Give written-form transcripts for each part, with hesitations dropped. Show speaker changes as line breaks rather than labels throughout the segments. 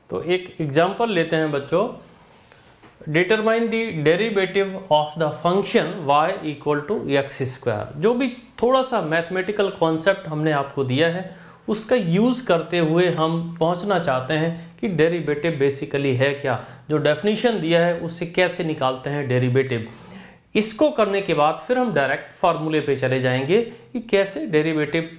तो एक एग्जांपल लेते हैं बच्चों, determine the derivative of the function y equal to x square. जो भी थोड़ा सा मैथमेटिकल कॉन्सेप्ट हमने आपको दिया है उसका यूज़ करते हुए हम पहुंचना चाहते हैं कि डेरिवेटिव बेसिकली है क्या, जो डेफिनेशन दिया है उससे कैसे निकालते हैं डेरिवेटिव। इसको करने के बाद फिर हम डायरेक्ट फार्मूले पे चले जाएंगे कि कैसे डेरिवेटिव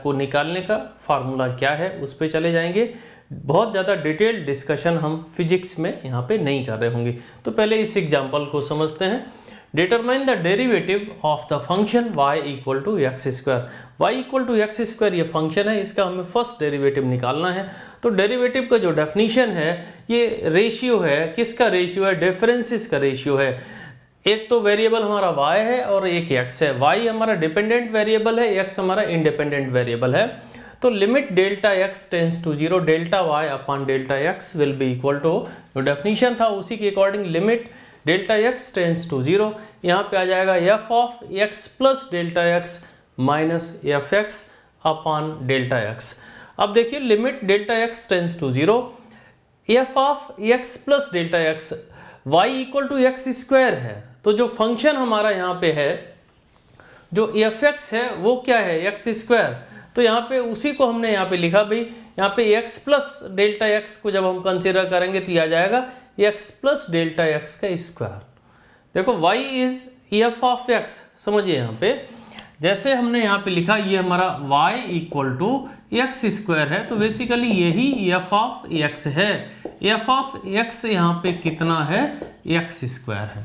को निकालने का फार्मूला क्या है, उस पे चले जाएंगे। बहुत ज़्यादा डिटेल्ड डिस्कशन हम फिजिक्स में यहाँ पे नहीं कर रहे होंगे। तो पहले इस एग्जांपल को समझते हैं। Determine the derivative of the function y equal to x square. y equal to x square ये फंक्शन है, इसका हमें फर्स्ट डेरिवेटिव निकालना है। तो डेरिवेटिव का जो डेफिनीशन है ये रेशियो है, किसका रेशियो है, डिफरेंसेस का रेशियो है। एक तो वेरिएबल हमारा y है और एक x है। y हमारा डिपेंडेंट वेरिएबल है, x हमारा इंडिपेंडेंट वेरिएबल है। तो limit delta x tends to 0 delta y upon delta x will be equal to, जो डेफिनीशन था उसी के according limit delta x tends to 0, यहाँ पे आ जाएगा f of x plus delta x minus f x upon delta x। अब देखिए limit delta x tends to 0, f of x plus delta x, y equal to x square है। तो जो function हमारा यहाँ पे है, जो एफ एक्स है वो क्या है, एक्स स्क्वायर। तो यहाँ पे उसी को हमने यहाँ पे लिखा भाई, यहाँ पे x प्लस डेल्टा x को जब हम कंसीडर करेंगे तो ये आ जाएगा x प्लस डेल्टा x का स्क्वायर। देखो y is F of x, समझिए यहाँ पे जैसे हमने यहाँ पे लिखा ये हमारा y equal to x square है, तो बेसिकली यही एफ ऑफ x है। एफ ऑफ x यहाँ पे कितना है, एक्स स्क्वायर है।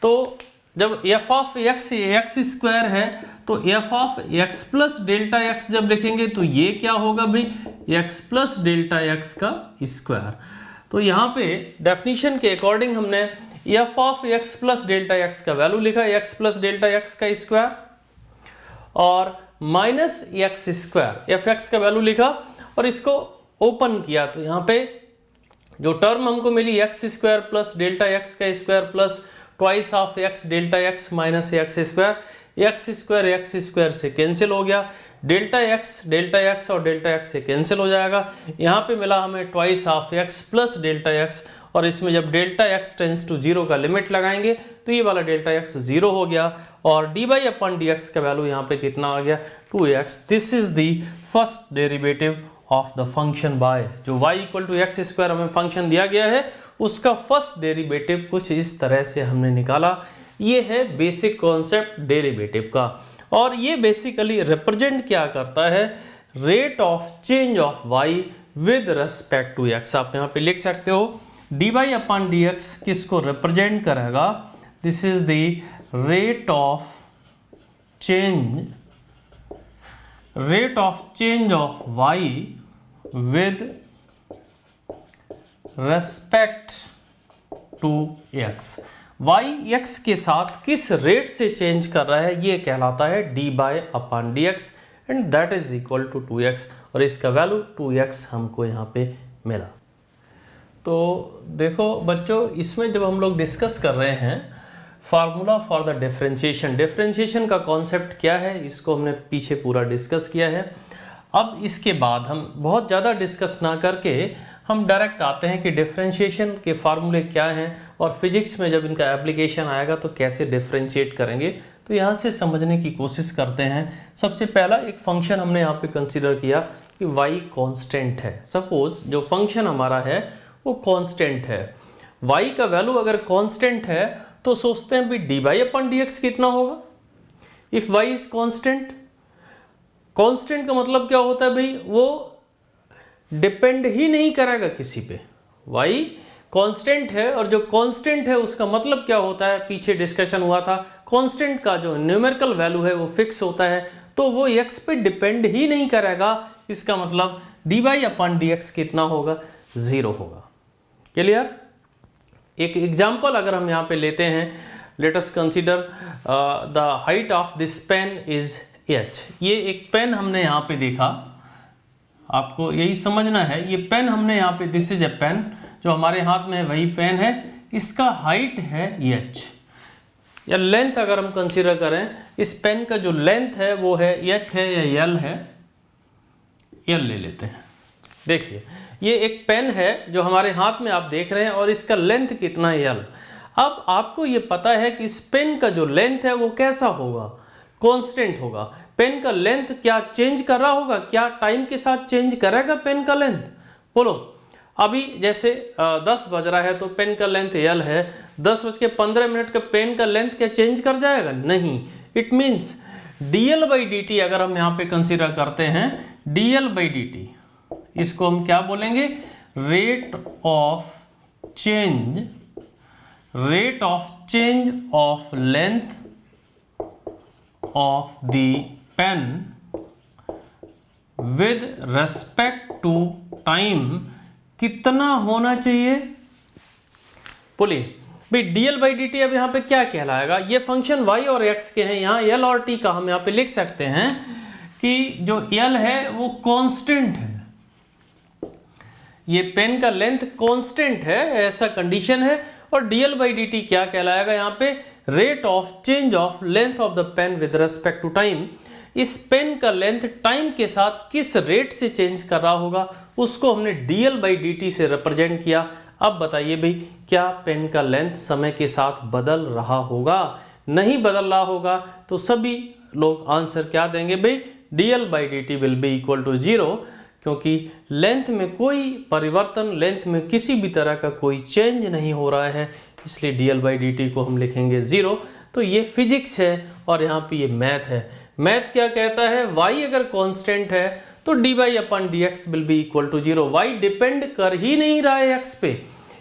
तो जब F of x x square है तो F of x plus delta x जब लिखेंगे तो ये क्या होगा भाई, x प्लस डेल्टा x का स्क्वायर। तो यहाँ पे डेफिनीशन के अकॉर्डिंग हमने F of x plus delta x का वैल्यू लिखा, x प्लस डेल्टा x का स्क्वायर, और minus x square F x का वैल्यू लिखा और इसको ओपन किया। तो यहाँ पे जो टर्म हमको मिली x square plus delta x का square plus twice of x delta x minus x square से कैंसिल हो गया, डेल्टा एक्स और डेल्टा एक्स से कैंसिल हो जाएगा। यहाँ पे मिला हमें twice of x plus delta x, और इसमें जब डेल्टा एक्स टेंस टू 0 का लिमिट लगाएंगे तो ये वाला डेल्टा एक्स 0 हो गया, और d by upon d x का वैल्यू यहाँ पे कितना आ गया, 2x। This is the first derivative of the function by, जो y equal to x square हमें फंक्शन दिया गया है उसका फर्स्ट डेरिवेटिव कुछ इस तरह से हमने निकाला। ये है बेसिक कॉन्सेप्ट डेरिवेटिव का, और ये बेसिकली रिप्रेजेंट क्या करता है, rate of change of y with respect to x। आप यहाँ पे लिख सकते हो d y upon d x किसको रिप्रेजेंट करेगा, this is the rate of change of y with respect to x। y x के साथ किस रेट से चेंज कर रहा है ये कहलाता है d by upon d x, and that is equal to 2x, और इसका वैल्यू 2x हमको यहाँ पे मिला। तो देखो बच्चों, इसमें जब हम लोग डिस्कस कर रहे हैं फार्मूला फॉर द डिफरेंशिएशन का कॉन्सेप्ट क्या है, इसको हमने पीछे पूरा डिस्कस किया है। अब इसके बाद हम बहुत ज़्यादा डिस्कस ना करके हम डायरेक्ट आते हैं कि डिफरेंशिएशन के फार्मूले क्या हैं, और फिजिक्स में जब इनका एप्लीकेशन आएगा तो कैसे डिफरेंशिएट करेंगे। तो यहाँ से समझने की कोशिश करते हैं। सबसे पहला एक फंक्शन हमने यहाँ पे कंसीडर किया कि y कांस्टेंट है। सपोज जो फंक्शन हमारा है वो कांस्टेंट है, y का वैल्यू अगर कांस्टेंट है तो सोचते हैं भाई d y upon d x कितना होगा। If y is constant, constant का मतलब क्या होता है भाई, वो डिपेंड ही नहीं करेगा किसी पे। y कांस्टेंट है, और जो कांस्टेंट है उसका मतलब क्या होता है, पीछे डिस्कशन हुआ था, कांस्टेंट का जो न्यूमेरिकल वैल्यू है वो फिक्स होता है, तो वो x पे डिपेंड ही नहीं करेगा। इसका मतलब d y upon d x कितना होगा, 0 होगा। क्लियर। एक एग्जाम्पल अगर हम यहाँ पे लेते हैं, let us consider the height of this pen is h। ये एक पेन हमने यहाँ पे देखा, आपको यही समझना है, ये पेन हमने यहाँ पे, दिस इज ए पेन, जो हमारे हाथ में है वही पेन है, इसका हाइट है h, या लेंथ अगर हम कंसीडर करें, इस पेन का जो लेंथ है वो है h है या l है, l ले लेते हैं। देखिए ये एक पेन है जो हमारे हाथ में आप देख रहे हैं और इसका लेंथ कितना है l। अब आपको ये पता है कि इस पेन का जो लेंथ है वो कैसा होगा, कांस्टेंट होगा। पेन का लेंथ क्या चेंज कर रहा होगा, क्या टाइम के साथ चेंज करेगा पेन का लेंथ? बोलो। अभी जैसे 10 बज रहा है तो पेन का लेंथ l है, 10:15 का पेन का लेंथ क्या चेंज कर जाएगा? नहीं। इट मीन्स dl/dt अगर हम यहाँ पे कंसीडर करते हैं, dl/dt इसको हम क्या बोलेंगे? Rate of change of length of the pen with respect to time कितना होना चाहिए? बोलिए भाई dl/dt अब यहाँ पे क्या कहलाएगा? ये फंक्शन y और x के हैं, यहाँ l और t का हम यहाँ पे लिख सकते हैं कि जो l है वो कांस्टेंट है, ये पेन का लेंथ कांस्टेंट है, ऐसा कंडीशन है। और dl/dt क्या कहलाएगा यहाँ पे? Rate of change of length of the pen with respect to time. इस पेन का लेंथ टाइम के साथ किस रेट से चेंज कर रहा होगा उसको हमने dl/dt से रिप्रेजेंट किया। अब बताइए भाई, क्या पेन का लेंथ समय के साथ बदल रहा होगा? नहीं बदल रहा होगा तो सभी लोग आंसर क्या देंगे भाई? dl/dt will be equal to 0, क्योंकि लेंथ में कोई परिवर्तन, लेंथ में किसी भी तरह का कोई चेंज नहीं हो रहा है, इसलिए dl/dt को हम लिखेंगे 0। तो ये फिजिक्स है और यहाँ पे ये मैथ है। मैथ क्या कहता है? y अगर कांस्टेंट है तो dy/dx will be equal to 0। y depend कर ही नहीं रहा है x पे,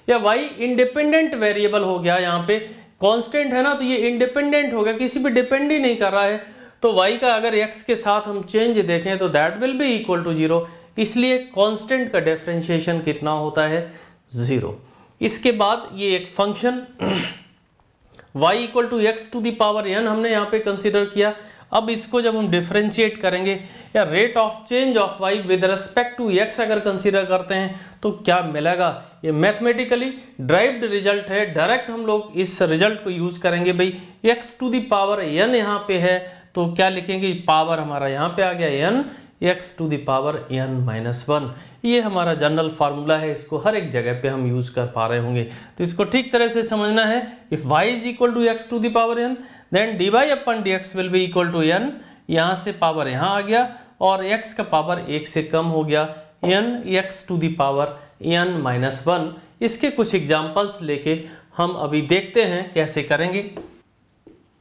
या y इंडिपेंडेंट वेरिएबल हो गया। यहाँ पे कांस्टेंट है ना, तो ये इंडिपेंडेंट हो गया, किसी पे डिपेंड ही नहीं कर रहा है। तो y का अगर x के साथ हम चेंज देखें तो that will be equal to 0, इसलिए कांस्टेंट का डिफरेंशिएशन कितना होता है? 0। इसके बाद ये एक function y equal to x to the power n हमने यहाँ पे कंसीडर किया। अब इसको जब हम डिफरेंशिएट करेंगे या rate of change of y with respect to x अगर कंसीडर करते हैं तो क्या मिलेगा? ये मैथमेटिकली ड्राइव्ड रिजल्ट है, डायरेक्ट हम लोग इस रिजल्ट को यूज करेंगे। भाई x to the power n यहाँ पे है तो क्या लिखेंगे? पावर हमारा यहाँ पे आ गया n, x to the power n-1। ये हमारा जनरल फार्मूला है, इसको हर एक जगह पे हम यूज कर पा रहे होंगे। तो इसको ठीक तरह से समझना है। If y is equal to x to the power n then dy/dx will be equal to n। यहाँ से पावर यहाँ आ गया और x का पावर 1 से कम हो गया, n x to the power n-1। इसके कुछ एग्जाम्पल्स लेके हम अभी देखते हैं कैसे करेंगे।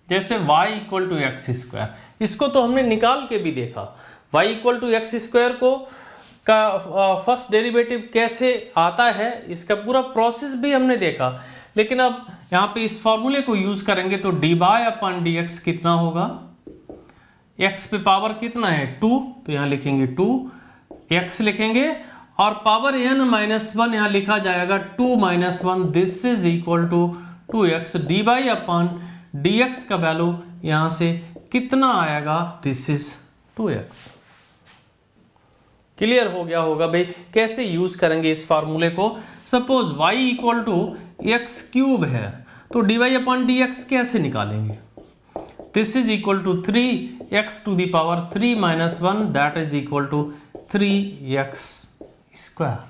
जैसे y equal to x square, इसको तो हमने निकाल के भी देखा। y equal to x square को का फर्स्ट डेरिवेटिव कैसे आता है, इसका पूरा प्रोसेस भी हमने देखा। लेकिन अब यहाँ पे इस फॉर्मूले को यूज करेंगे तो dy/dx कितना होगा? x पे पावर कितना है? 2, तो यहाँ लिखेंगे 2, x लिखेंगे और पावर n-1 यहाँ लिखा जाएगा 2-1। This is equal to 2x। dy/dx का वैल्यू यहाँ से कितना आएगा? This is 2x। क्लियर हो गया होगा भाई कैसे यूज करेंगे इस फार्मूले को। Suppose y equal to x cube है तो dy/dx कैसे निकालेंगे? This is equal to 3x to the power 3-1 that is equal to 3x square.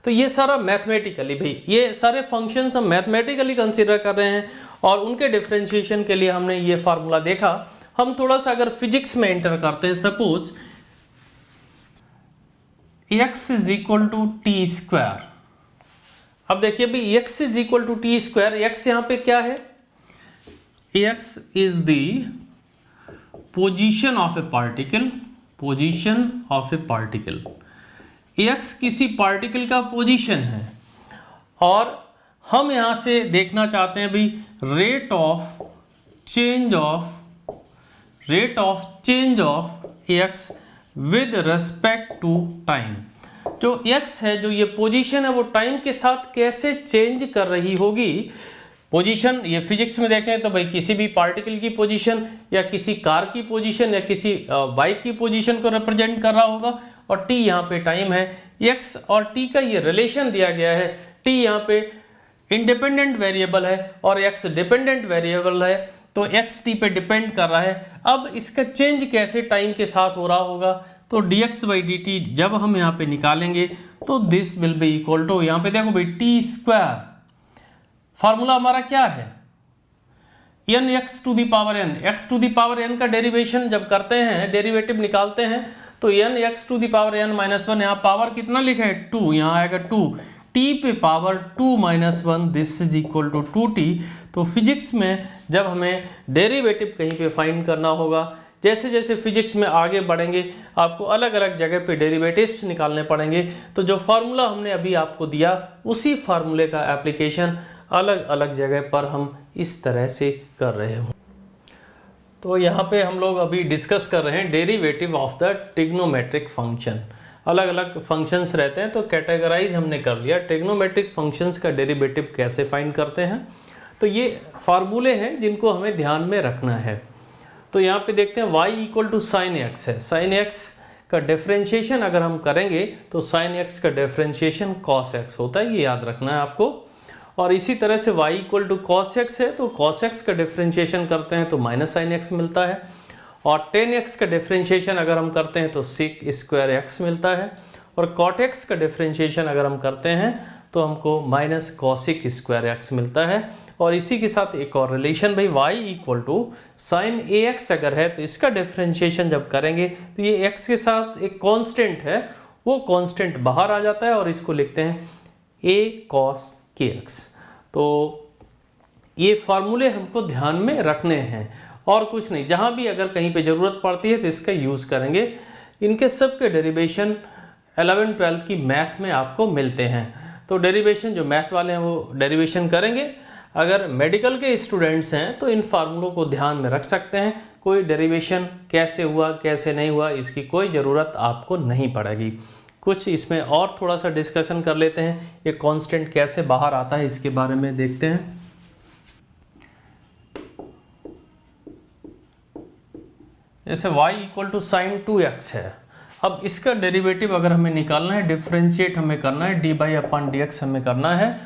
तो ये सारा मैथमेटिकली भाई, ये सारे फंक्शंस हम मैथमेटिकली कंसीडर कर रहे हैं और उनके डिफरेंशिएशन के लिए हमने ये फार्मूला देखा। हम थोड़ा सा अगर फिजिक्स में एंटर करते हैं, suppose x is equal to t square. अब देखिए भाई x is equal to t square, x यहाँ पे क्या है? x is the position of a particle, position of a particle. x किसी पार्टिकल का पोजीशन है और हम यहां से देखना चाहते हैं भाई rate of change of x with respect to time. जो x है, जो ये पोजीशन है, वो टाइम के साथ कैसे चेंज कर रही होगी। पोजीशन ये फिजिक्स में देखें तो भाई किसी भी पार्टिकल की पोजीशन या किसी कार की पोजीशन या किसी बाइक की पोजीशन को रिप्रेजेंट कर रहा होगा और t यहाँ पे टाइम है। x और t का ये रिलेशन दिया गया है, t यहाँ पे इंडिपेंडेंट वेरिएबल है और x डिपेंडेंट वेरिएबल है, तो x t पे डिपेंड कर रहा है। अब इसका चेंज कैसे टाइम के साथ हो रहा होगा, तो dx बाई डी टी जब हम यहाँ पे निकालेंगे तो this will be equal to, यहाँ पे देखो भाई टी स्क्वायर, फार्मूला हमारा क्या है n x to the power n, x to the power n का डेरिवेशन जब करते हैं, डेरिवेटिव निकालते हैं तो n x to the power n minus one, यहाँ पावर कितना लिखा है 2, यहाँ आएगा 2, टी पे power 2 minus one, this is equal to 2t। तो फिजिक्स में जब हमें डेरिवेटिव कहीं पे फाइंड करना होगा, जैसे जैसे फिजिक्स में आगे बढ़ेंगे आपको अलग अलग जगह पे डेरिवेटिव्स निकालने पड़ेंगे, तो जो फार्मूला हमने अभी आपको दिया उसी फार्मूले का एप्लीकेशन अलग अलग जगह पर हम इस तरह से कर रहे हो। तो यहाँ पे हम लोग अभी डिस्कस कर रहे हैं derivative of the trigonometric function. अलग अलग फंक्शंस रहते हैं तो कैटेगराइज हमने कर लिया, ट्रिग्नोमेट्रिक फंक्शंस का डेरिवेटिव कैसे फाइंड करते हैं। तो ये फार्मूले हैं जिनको हमें ध्यान में रखना है। तो यहाँ पे देखते हैं y equal to sine x है, साइन एक्स का डिफ्रेंशिएशन अगर हम करेंगे तो साइन एक्स का डिफ्रेंशिएशन कॉस एक्स होता है, ये याद रखना है आपको। और इसी तरह से y equal to cos x है तो कॉस एक्स का डिफ्रेंशिएशन करते हैं तो माइनस साइन एक्स मिलता है, और टेन एक्स का डिफ्रेंशिएशन अगर हम करते हैं तो सिक स्क्वायर एक्स मिलता है, और कॉट एक्स का डिफ्रेंशिएशन अगर हम करते हैं तो हमको माइनस कॉसिक स्क्वायर एक्स मिलता है। और इसी के साथ एक और रिलेशन भाई y equal to sine a x अगर है तो इसका डिफ्रेंशिएशन जब करेंगे तो ये x के साथ एक कांस्टेंट है, वो कांस्टेंट बाहर आ जाता है और इसको लिखते हैं a cos kx। तो ये फार्मूले हमको ध्यान में रखने हैं और कुछ नहीं, जहाँ भी अगर कहीं पे ज़रूरत पड़ती है तो इसका यूज़ करेंगे। इनके सब के डेरिवेशन 11-12 की मैथ में आपको मिलते हैं, तो डेरिवेशन जो मैथ वाले हैं वो डेरिवेशन करेंगे। अगर मेडिकल के स्टूडेंट्स हैं तो इन फार्मूलों को ध्यान में रख सकते हैं, कोई डेरिवेशन कैसे हुआ कैसे नहीं हुआ इसकी कोई ज़रूरत आपको नहीं पड़ेगी। कुछ इसमें और थोड़ा सा डिस्कशन कर लेते हैं, ये कांस्टेंट कैसे बाहर आता है इसके बारे में देखते हैं। जैसे y equal to sign 2x है, अब इसका डेरिवेटिव अगर हमें निकालना है, डिफ्रेंशिएट हमें करना है, d by upon d x हमें करना है।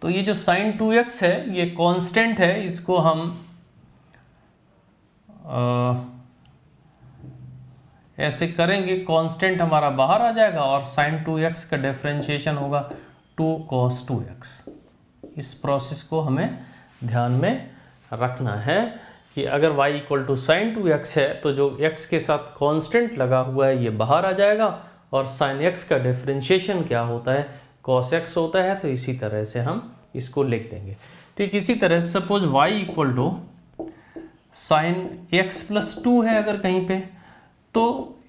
तो ये जो साइन 2x है ये कांस्टेंट है, इसको हम ऐसे करेंगे, कांस्टेंट हमारा बाहर आ जाएगा और साइन 2x का डिफरेंशिएशन होगा 2 cos 2x। इस प्रोसेस को हमें ध्यान में रखना है कि अगर y equal to sign 2x है तो जो x के साथ कांस्टेंट लगा हुआ है ये बाहर आ जाएगा, और साइन x का डिफरेंशिएशन क्या होता है cos x होता है, तो इसी तरह से हम इसको लिख देंगे। ठीक इसी तरह से suppose y equal to sine x plus 2 है अगर कहीं पे, तो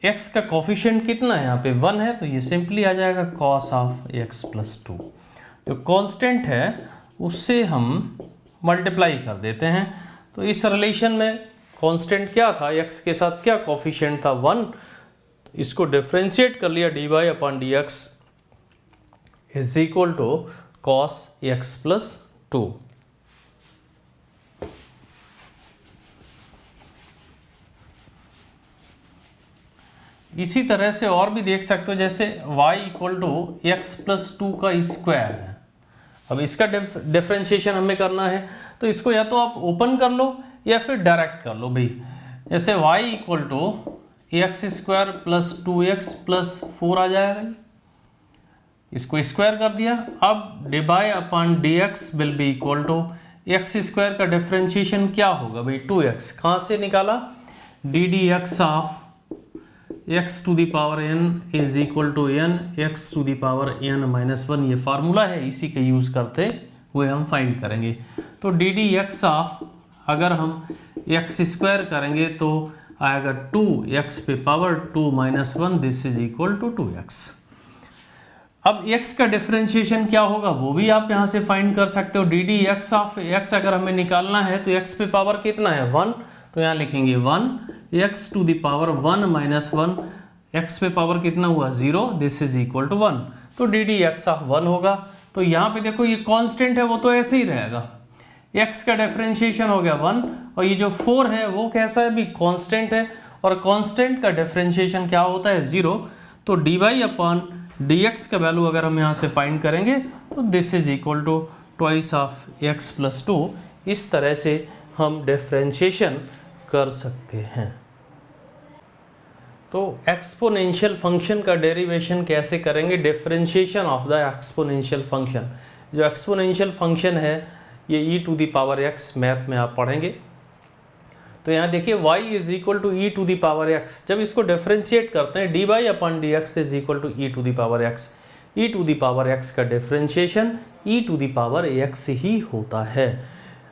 x का कोफिशिएंट कितना है यहाँ पे 1 है, तो ये सिंपली आ जाएगा cos ऑफ x प्लस 2। जो कांस्टेंट है उससे हम मल्टीप्लाई कर देते हैं, तो इस रिलेशन में कांस्टेंट क्या था, x के साथ क्या कोफिशिएंट था 1, इसको डिफरेंशिएट कर लिया, d y upon d x is equal to cos x plus 2। इसी तरह से और भी देख सकते हो, जैसे y equal to x plus 2 का स्क्वायर है। अब इसका डिफरेंशिएशन हमें करना है, तो इसको या तो आप ओपन कर लो या फिर डायरेक्ट कर लो भाई। जैसे y equal to x square plus 2x plus 4 आ जाएगा, इसको स्क्वायर कर दिया। अब d by upon d x will be equal to x square का डिफरेंशिएशन क्या होगा भाई 2x, कहाँ से निकाला, d d x of x to the power n is equal to n x to the power n minus 1, ये formula है, इसी के यूज़ करते हुए हम फाइंड करेंगे। तो डी डी एक्स ऑफ अगर हम x स्क्वायर करेंगे तो आएगा 2x पे power 2 minus 1, this is equal to 2x। अब x का डिफरेंशिएशन क्या होगा वो भी आप यहाँ से फाइंड कर सकते हो। D d x of x अगर हमें निकालना है तो x पे पावर कितना है 1, तो यहाँ लिखेंगे 1 x to the power 1 minus 1, x पे पावर कितना हुआ 0, दिस इज इक्वल टू 1। तो डी डी एक्स ऑफ 1 होगा। तो यहाँ पे देखो ये कांस्टेंट है वो तो ऐसे ही रहेगा, x का डिफरेंशिएशन हो गया 1, और ये जो 4 है वो कैसा है भी कांस्टेंट है, और कांस्टेंट का डिफरेंशिएशन क्या होता है 0। तो d y upon d x का वैल्यू अगर हम यहाँ से फाइंड करेंगे तो this is equal to twice of x plus 2। इस तरह से हम डिफरेंशिएशन कर सकते हैं। तो एक्सपोनेंशियल फंक्शन का डेरिवेशन कैसे करेंगे, differentiation of the exponential function. जो एक्सपोनेंशियल फंक्शन है ये e to the power x math में आप पढ़ेंगे। तो यहाँ देखिए y is equal to e to the power x, जब इसको डिफरेंशिएट करते हैं dy upon dx is equal to e to the power x। e to the power x का differentiation e to the power x ही होता है।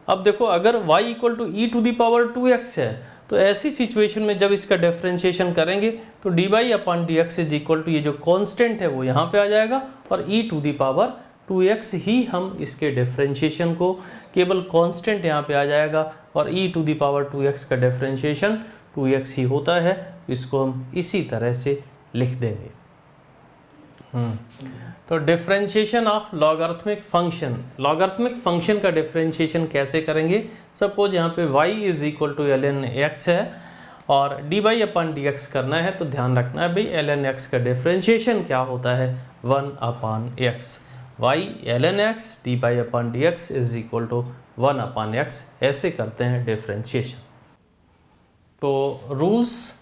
अब देखो अगर y equal to e to the power 2x है तो ऐसी सिचुएशन में जब इसका डिफरेंशिएशन करेंगे तो dy upon dx is equal to ये जो कांस्टेंट है वो यहाँ पे आ जाएगा और e to the power 2x ही हम इसके डिफरेंशिएशन को केवल कांस्टेंट यहाँ पे आ जाएगा और e to the power 2x का डिफरेंशिएशन 2x ही होता है। इसको हम इसी तरह से लिख देंगे। तो differentiation of logarithmic function, logarithmic function का डिफरेंशिएशन कैसे करेंगे। सपोज यहाँ पे y is equal to ln x है और dy अपॉन dx करना है, तो ध्यान रखना है भाई ln x का डिफरेंशिएशन क्या होता है 1 upon x। y ln x dy upon dx is equal to 1 upon x, ऐसे करते हैं डिफरेंशिएशन। तो rules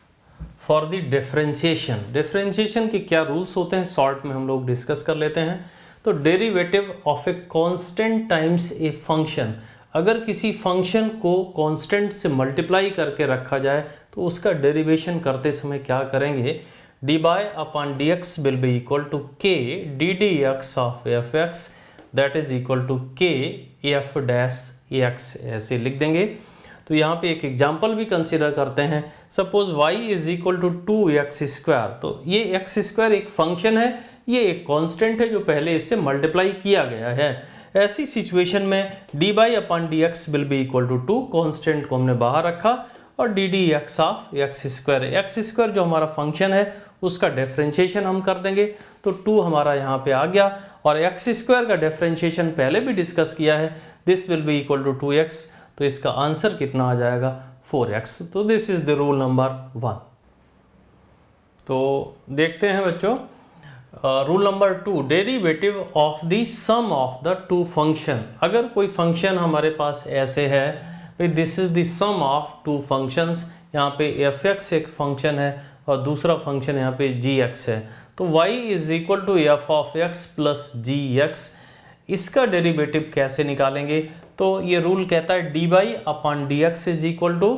for the differentiation, differentiation के क्या रूल्स होते हैं शॉर्ट में हम लोग डिस्कस कर लेते हैं। तो derivative of a constant times a function, अगर किसी फंक्शन को कांस्टेंट से मल्टीप्लाई करके रखा जाए तो उसका डेरिवेशन करते समय क्या करेंगे, dy upon dx will be equal to k ddx of fx that is equal to k f dash x, ऐसे लिख देंगे। तो यहाँ पे एक एग्जाम्पल भी कंसीडर करते हैं। Suppose y is equal to 2x square, तो ये x स्क्वायर एक फंक्शन है, ये एक कांस्टेंट है जो पहले इससे मल्टीप्लाई किया गया है। ऐसी सिचुएशन में dy upon dx will be equal to 2, constant को हमने बाहर रखा और ddx ऑफ x स्क्वायर जो हमारा फंक्शन है उसका डिफरेंशिएशन हम कर देंगे। तो 2 हमारा यहाँ पे आ गया और x स्क्वायर का डिफरेंशिएशन पहले भी डिस्कस किया है, this will be equal to 2x, तो इसका आंसर कितना आ जाएगा 4x। तो this is the rule number 1। तो देखते हैं बच्चों rule number 2, derivative of the sum of the two function. अगर कोई फंक्शन हमारे पास ऐसे है भाई this is the sum of two functions, यहाँ पे fx एक फंक्शन है और दूसरा फंक्शन यहाँ पे gx है, तो y is equal to f of x plus gx, इसका डेरिवेटिव कैसे निकालेंगे। तो ये रूल कहता है dy upon dx is equal to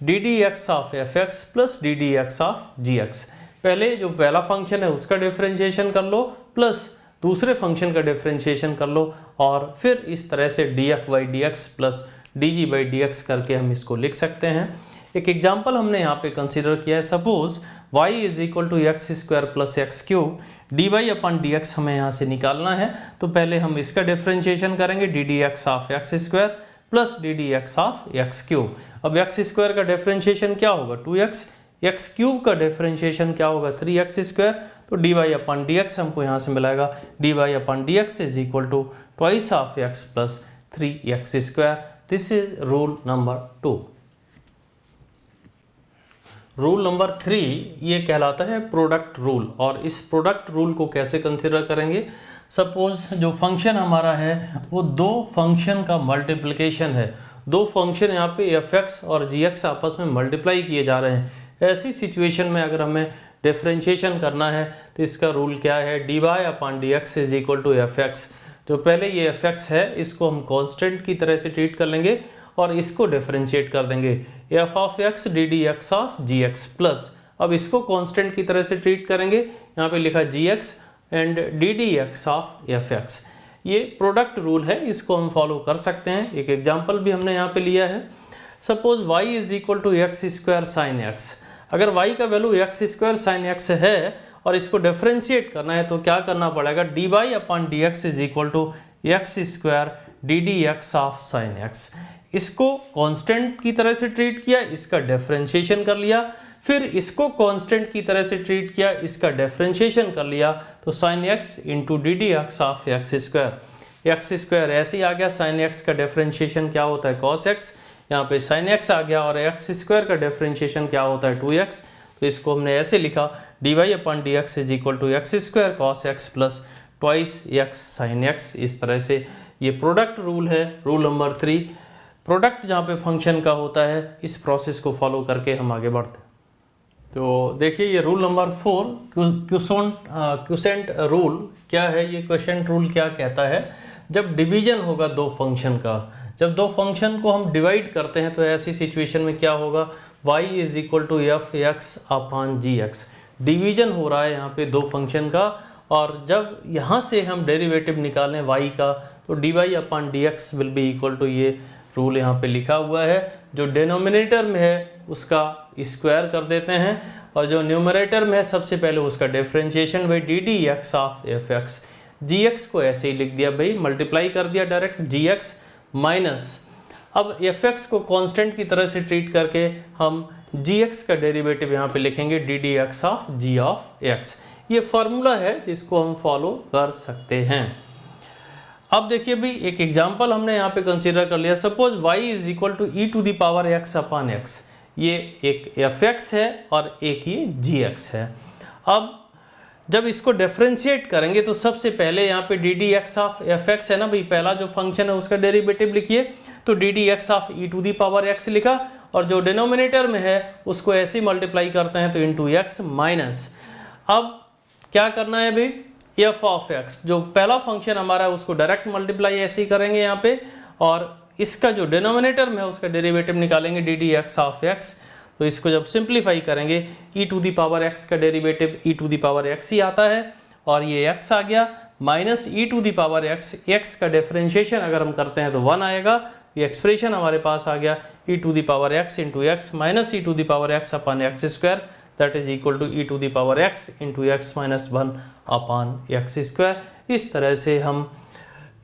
ddx of fx plus ddx of gx। पहले जो पहला फंक्शन है उसका डिफरेंशिएशन कर लो प्लस दूसरे फंक्शन का डिफरेंशिएशन कर लो और फिर इस तरह से df by dx plus dg by dx करके हम इसको लिख सकते हैं। एक एग्जाम्पल हमने यहाँ पे कंसीडर किया है। Suppose y is equal to x square plus x cube, d y upon d x हमें यहाँ से निकालना है, तो पहले हम इसका डिफरेंशिएशन करेंगे D d x of x square plus D d x of x cube. अब एक्स स्क्वायर का डिफरेंशिएशन क्या होगा 2x, एक्स क्यूब का डिफरेंशिएशन क्या होगा 3x स्क्वायर, तो d y upon d x हमको यहाँ से मिलेगा d y upon d x is equal to twice of x plus 3x square. This is rule number 2। Rule number 3 ये कहलाता है प्रोडक्ट रूल, और इस प्रोडक्ट रूल को कैसे कंसीडर करेंगे। सपोज जो फंक्शन हमारा है वो दो फंक्शन का मल्टीप्लिकेशन है, दो फंक्शन यहाँ पे fx और gx आपस में मल्टीप्लाई किए जा रहे हैं। ऐसी सिचुएशन में अगर हमें डिफरेंशिएशन करना है तो इसका रूल क्या है, d y upon d x is equal to f x. जो पहले ये fx है इसको हम कांस्टेंट की तरह से ट्रीट कर लेंगे और इसको डिफरेंशिएट कर देंगे f of x d d x of g x plus, अब इसको कांस्टेंट की तरह से ट्रीट करेंगे, यहाँ पे लिखा gx and D d x of f x. ये प्रोडक्ट रूल है, इसको हम फॉलो कर सकते हैं। एक एग्जांपल भी हमने यहाँ पे लिया है। Suppose y is equal to x square sine x, अगर y का value x square sine x है और इसको डिफरेंशिएट करना है तो क्या करना पड़ेगा, d y upon d x is equal to x square d d x of sine x. इसको कांस्टेंट की तरह से ट्रीट किया, इसका डिफरेंशिएशन कर लिया, फिर इसको कांस्टेंट की तरह से ट्रीट किया, इसका डिफरेंशिएशन कर लिया, तो sine x into D d x of x square. X square ऐसे ही आ गया, साइन एक्स का डिफरेंशिएशन क्या होता है कॉस एक्स, यहाँ पे साइन एक्स आ गया, और एक्स स्क्वायर का डिफरेंशिएशन क्या होता है 2x, तो इसको हमने ऐसे लिखा d y upon d x is equal to x square cos x plus twice x sine x. इस तरह से ये प्रोडक्ट रूल है, रूल नंबर 3। प्रोडक्ट जहाँ पे फंक्शन का होता है, इस प्रोसेस को फॉलो करके हम आगे बढ़ते हैं। तो देखिए ये रूल नंबर 4 क्वोशेंट रूल क्या है। ये क्वोशेंट रूल क्या कहता है, जब डिवीजन होगा दो फंक्शन का, जब दो फंक्शन को हम डिवाइड करते हैं तो ऐसी सिचुएशन में क्या होगा, y is equal to f x upon g x. Division हो रहा है यहाँ पे दो फंक्शन का, और जब यहाँ से हम डेरिवेटिव निकालें y का तो dy upon d x will be equal to, ये रूल यहाँ पे लिखा हुआ है, जो डिनोमिनेटर में है उसका स्क्वायर कर देते हैं और जो न्यूमरेटर में है सबसे पहले उसका differentiation by d d x of f x. G x को ऐसे ही लिख दिया भाई, मल्टीप्लाई कर दिया डायरेक्ट जी एक्स माइनस, अब एफ एक्स को कांस्टेंट की तरह से ट्रीट करके हम जी एक्स का डेरिवेटिव यहाँ पे लिखेंगे d d x of g of x. ये फार्मूला है जिसको हम फॉलो कर सकते हैं। अब देखिए भाई एक एग्जांपल हमने यहाँ पे कंसीडर कर लिया, suppose y is equal to e to the power x upon x। ये एक fx है और एक ये gx है। अब जब इसको डिफरेंशिएट करेंगे तो सबसे पहले यहाँ पे D d x of fx है ना भाई, पहला जो फंक्शन है उसका डेरिवेटिव लिखिए, तो d d x of e to the power x लिखा, और जो डिनोमिनेटर में है उसको ऐसे ही मल्टीप्लाई करते हैं तो इंटू एक्स माइनस। अब क्या करना है भाई, एफ ऑफ एक्स जो पहला फंक्शन हमारा है उसको डायरेक्ट मल्टीप्लाई ऐसे ही करेंगे यहाँ पे, और इसका जो डिनोमिनेटर में है उसका डेरिवेटिव निकालेंगे d d x of x. तो इसको जब सिंप्लीफाई करेंगे e to the power x का derivative e to the power x ही आता है, और ये एक्स आ गया minus e to the power x, x का डिफरेंशिएशन अगर हम करते हैं तो 1 आएगा। ये एक्सप्रेशन हमारे पास आ गया e to the power x into x minus e to the power x upon x square, that is equal to e to the power x into x minus 1 upon x square. इस तरह से हम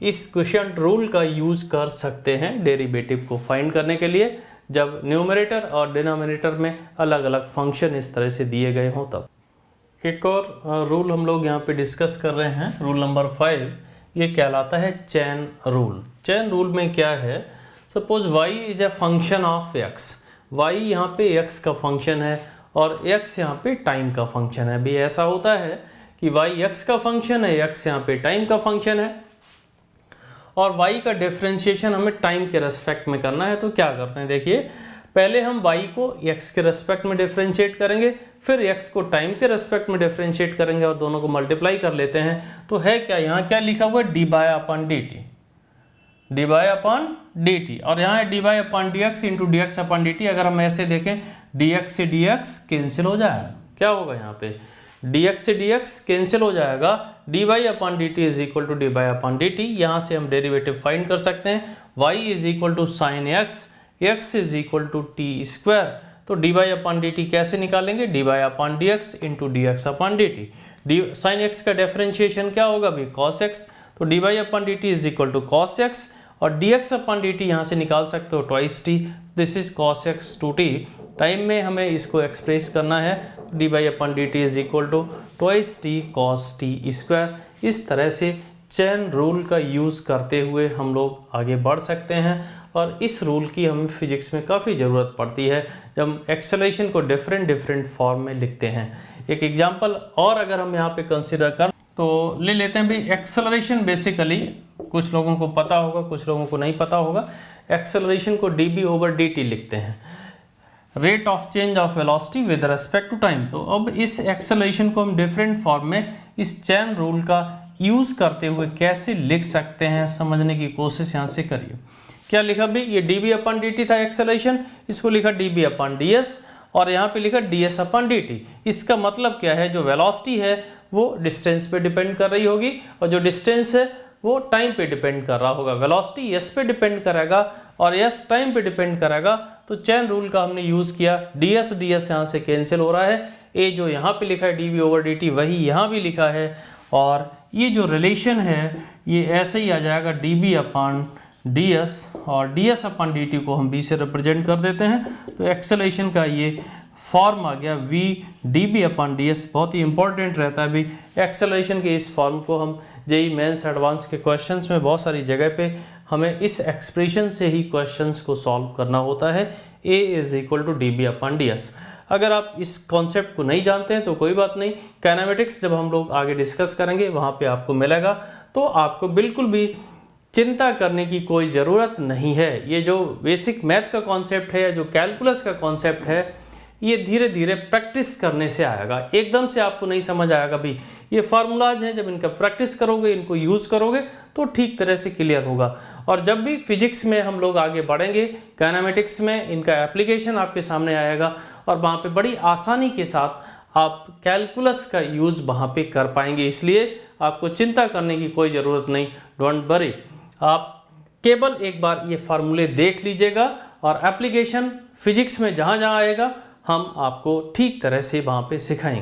इस quotient rule का use कर सकते हैं derivative को फाइंड करने के लिए, जब न्यूमरेटर और डिनोमिनेटर में अलग अलग फंक्शन इस तरह से दिए गए हों तब। एक और रूल हम लोग यहाँ पे डिस्कस कर रहे हैं, रूल नंबर 5, ये कहलाता है चेन रूल। चेन रूल में क्या है, suppose y is a function of x, y यहाँ पे x का फंक्शन है और x यहाँ पे टाइम का फंक्शन है। अभी ऐसा होता है कि y x का फंक्शन है, x यहाँ पे टाइम का फंक्शन है, और y का डिफरेंशिएशन हमें टाइम के रेस्पेक्ट में करना है। तो क्या करते हैं, देखिए पहले हम y को x के रेस्पेक्ट में डिफरेंशिएट करेंगे, फिर x को टाइम के रेस्पेक्ट में डिफरेंशिएट करेंगे और दोनों को मल्टीप्लाई कर लेते हैं। तो है क्या, यहाँ क्या लिखा हुआ है, d y upon D t, d y upon D t, और यहाँ है d y upon d x into d x upon D t. अगर हम ऐसे देखें डी एक्स से डी एक्स कैंसिल हो जाएगा, क्या होगा यहाँ पे dx से dx कैंसिल हो जाएगा, dy upon D t is equal to d by upon D t. यहाँ से हम डेरिवेटिव फाइंड कर सकते हैं, y is equal to sine x, x is equal to t square. तो dy अपॉन डी टी कैसे निकालेंगे, dy upon d x into d x upon D t. Sine x का डिफरेंशिएशन क्या होगा भाई, cos x, तो dy upon D t is equal to cos x, और dx upon D t यहाँ से निकाल सकते हो twice t, this is cos x two t. Time में हमें इसको एक्सप्रेस करना है, d by upon D t is equal to twice t cos t square. इस तरह से चेन रूल का यूज़ करते हुए हम लोग आगे बढ़ सकते हैं, और इस रूल की हमें फिजिक्स में काफ़ी ज़रूरत पड़ती है जब हम एक्सेलरेशन को डिफरेंट फॉर्म में लिखते हैं। एक एग्जांपल और अगर हम यहाँ पे कंसिडर कर तो ले लेते हैं भाई, एक्सेलरेशन बेसिकली कुछ लोगों को पता होगा, कुछ लोगों को नहीं पता होगा। एक्सेलरेशन को D B over D T लिखते हैं, rate of change of velocity with respect to time. तो अब इस एक्सेलरेशन को हम डिफरेंट फॉर्म में इस चेन रूल का यूज करते हुए कैसे लिख सकते हैं, समझने की कोशिश यहाँ से करिए। क्या लिखा भी, ये D B upon D T था एक्सेलरेशन, इसको लिखा D B upon D S, और यहाँ पे लिखा D S upon D T. इसका मतलब क्या है, जो वेलोसिटी है वो डिस्टेंस पे डिपेंड कर रही होगी, और जो डिस्टेंस है वो टाइम पे डिपेंड कर रहा होगा। वेलोसिटी एस पे डिपेंड करेगा और एस टाइम पे डिपेंड करेगा। तो चेन रूल का हमने यूज़ किया, डी एस यहाँ से कैंसिल हो रहा है, ए जो यहाँ पे लिखा है D V over D T वही यहाँ भी लिखा है, और ये जो रिलेशन है ये ऐसे ही आ जाएगा d B upon D S, और d S upon D t को हम बी से रिप्रेजेंट कर देते हैं। तो एक्सेलरेशन का ये फॉर्म आ गया V D B upon D S. बहुत ही इंपॉर्टेंट रहता है भाई एक्सेलरेशन के इस फॉर्म को, हम जेई मेंस एडवांस के क्वेश्चंस में बहुत सारी जगह पे हमें इस एक्सप्रेशन से ही क्वेश्चंस को सॉल्व करना होता है, a is equal to D B upon D S. अगर आप इस कॉन्सेप्ट को नहीं जानते हैं तो कोई बात नहीं, काइनेमेटिक्स जब हम लोग आगे डिस्कस करेंगे वहाँ पे आपको मिलेगा, तो आपको बिल्कुल भी चिंता करने की कोई ज़रूरत नहीं है। ये जो बेसिक मैथ का कॉन्सेप्ट है, जो कैलकुलस का कॉन्सेप्ट है, ये धीरे धीरे प्रैक्टिस करने से आएगा। एकदम से आपको नहीं समझ आएगा भी। ये फार्मूलाज हैं, जब इनका प्रैक्टिस करोगे, इनको यूज़ करोगे तो ठीक तरह से क्लियर होगा। और जब भी फिजिक्स में हम लोग आगे बढ़ेंगे, काइनेमेटिक्स में इनका एप्लीकेशन आपके सामने आएगा और वहाँ पे बड़ी आसानी के साथ आप कैलकुलस का यूज़ वहाँ पे कर पाएंगे। इसलिए आपको चिंता करने की कोई ज़रूरत नहीं, डोंट वरी। आप केवल एक बार ये फार्मूले देख लीजिएगा और एप्लीकेशन फिजिक्स में जहाँ जहाँ आएगा हम आपको ठीक तरह से वहाँ पे सिखाएंगे।